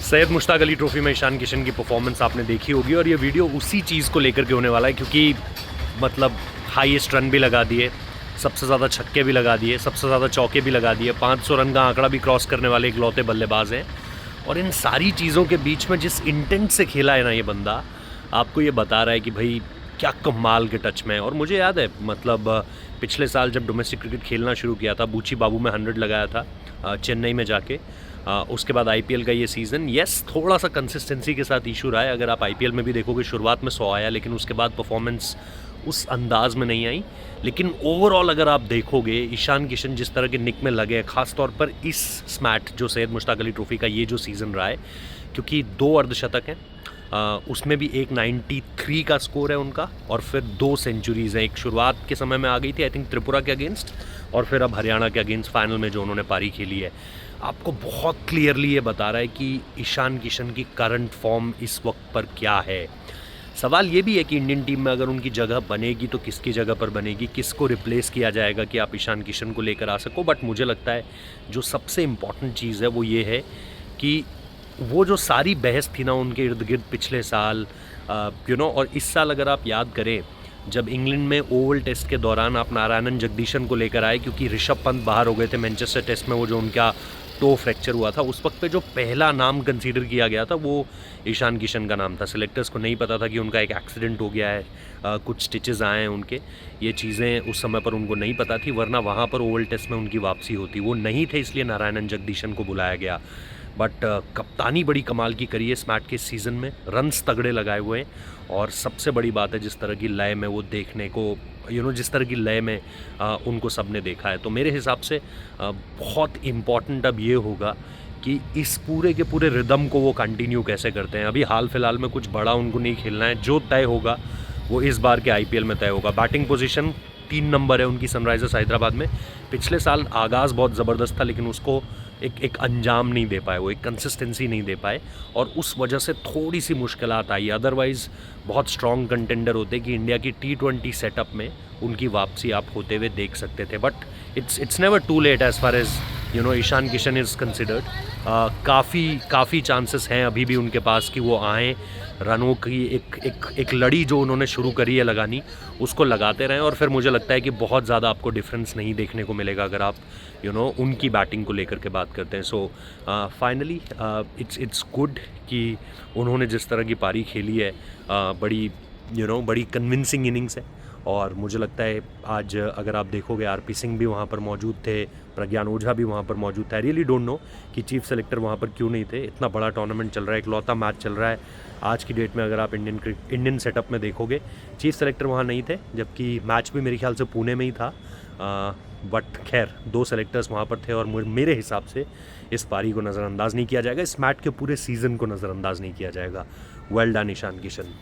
Syed Mushtaq Ali trophy में ईशान किशन की performance आपने देखी होगी और ये वीडियो उसी चीज़ को लेकर के होने वाला है, क्योंकि मतलब हाईएस्ट रन भी लगा दिए, सबसे ज़्यादा छक्के भी लगा दिए, सबसे ज़्यादा चौके भी लगा दिए, 500 रन का आंकड़ा भी क्रॉस करने वाले इकलौते बल्लेबाज हैं। और इन सारी चीज़ों के बीच में जिस इंटेंट से खेला है ना ये बंदा, आपको ये बता रहा है कि भाई क्या कमाल के टच में है। और मुझे याद है मतलब पिछले साल जब डोमेस्टिक क्रिकेट खेलना शुरू किया था, बूची बाबू में 100 लगाया था चेन्नई में जाके। उसके बाद आईपीएल का ये सीज़न, यस थोड़ा सा कंसिस्टेंसी के साथ इशू रहा है। अगर आप आईपीएल में भी देखोगे, शुरुआत में 100 आया, लेकिन उसके बाद परफॉर्मेंस उस अंदाज में नहीं आई। लेकिन ओवरऑल अगर आप देखोगे, ईशान किशन जिस तरह के निक में लगे हैं, ख़ास तौर पर इस स्मैट जो सैयद मुश्ताक अली ट्रॉफी का ये जो सीज़न रहा है, क्योंकि 2 अर्धशतक हैं, उसमें भी एक 93 का स्कोर है उनका, और फिर 2 सेंचुरीज़ हैं। एक शुरुआत के समय में आ गई थी आई थिंक त्रिपुरा के अगेंस्ट, और फिर अब हरियाणा के अगेंस्ट फाइनल में जो उन्होंने पारी खेली है। आपको बहुत क्लियरली ये बता रहा है कि ईशान किशन की करंट फॉर्म इस वक्त पर क्या है। सवाल ये भी है कि इंडियन टीम में अगर उनकी जगह बनेगी तो किसकी जगह पर बनेगी, किसको रिप्लेस किया जाएगा कि आप ईशान किशन को लेकर आ सको। बट मुझे लगता है जो सबसे इम्पॉर्टेंट चीज़ है वो ये है कि वो जो सारी बहस थी ना उनके इर्द गिर्द पिछले साल, और इस साल अगर आप याद करें, जब इंग्लैंड में ओवल टेस्ट के दौरान आप नारायणन जगदीशन को लेकर आए, क्योंकि ऋषभ पंत बाहर हो गए थे मैनचेस्टर टेस्ट में, वो जो उनका टो फ्रैक्चर हुआ था, उस वक्त पे जो पहला नाम कंसीडर किया गया था वो ईशान किशन का नाम था। सिलेक्टर्स को नहीं पता था कि उनका एक एक्सीडेंट हो गया है, कुछ स्टिचेस आए हैं उनके, ये चीज़ें उस समय पर उनको नहीं पता थी, वरना वहाँ पर ओवल टेस्ट में उनकी वापसी होती। वो नहीं थे, इसलिए नारायणन जगदीशन को बुलाया गया। बट कप्तानी बड़ी कमाल की करी है स्मैट के सीज़न में, रन्स तगड़े लगाए हुए हैं, और सबसे बड़ी बात है जिस तरह की लय में वो देखने को, जिस तरह की लय में उनको सबने देखा है। तो मेरे हिसाब से बहुत इम्पॉर्टेंट अब ये होगा कि इस पूरे के पूरे रिदम को वो कंटिन्यू कैसे करते हैं। अभी हाल फिलहाल में कुछ बड़ा उनको नहीं खेलना है, जो तय होगा वो इस बार के आईपीएल में तय होगा। बैटिंग पोजीशन 3 नंबर है उनकी सनराइजर्स हैदराबाद में। पिछले साल आगाज़ बहुत ज़बरदस्त था, लेकिन उसको एक अंजाम नहीं दे पाए, वो एक कंसिस्टेंसी नहीं दे पाए, और उस वजह से थोड़ी सी मुश्किलात आई। अदरवाइज़ बहुत स्ट्रॉन्ग कंटेंडर होते कि इंडिया की T20 सेटअप में उनकी वापसी आप होते हुए देख सकते थे। But it's never too late as far as Ishan Kishan is considered. काफ़ी चांसेस हैं अभी भी उनके पास कि वो आएँ, रनों की एक लड़ी जो उन्होंने शुरू करी है लगानी, उसको लगाते रहें, और फिर मुझे लगता है कि बहुत ज़्यादा आपको डिफरेंस नहीं देखने को मिलेगा अगर आप उनकी बैटिंग को लेकर के बात करते हैं। सो फाइनली इट्स गुड कि उन्होंने जिस तरह की पारी खेली है, बड़ी कन्विंसिंग इनिंग्स है। और मुझे लगता है आज अगर आप देखोगे, आरपी सिंह भी वहाँ पर मौजूद थे, प्रज्ञान ओझा भी वहाँ पर मौजूद था। रियली डोंट नो कि चीफ सेलेक्टर वहाँ पर क्यों नहीं थे। इतना बड़ा टूर्नामेंट चल रहा है, इकलौता मैच चल रहा है आज की डेट में। अगर आप इंडियन सेटअप में देखोगे, चीफ सेलेक्टर वहाँ नहीं थे, जबकि मैच भी मेरे ख्याल से पुणे में ही था। बट खैर 2 सेलेक्टर्स वहाँ पर थे, और मेरे हिसाब से इस पारी को नज़रअंदाज नहीं किया जाएगा, इस मैच के पूरे सीज़न को नज़रअंदाज नहीं किया जाएगा। Well done Ishan Kishan.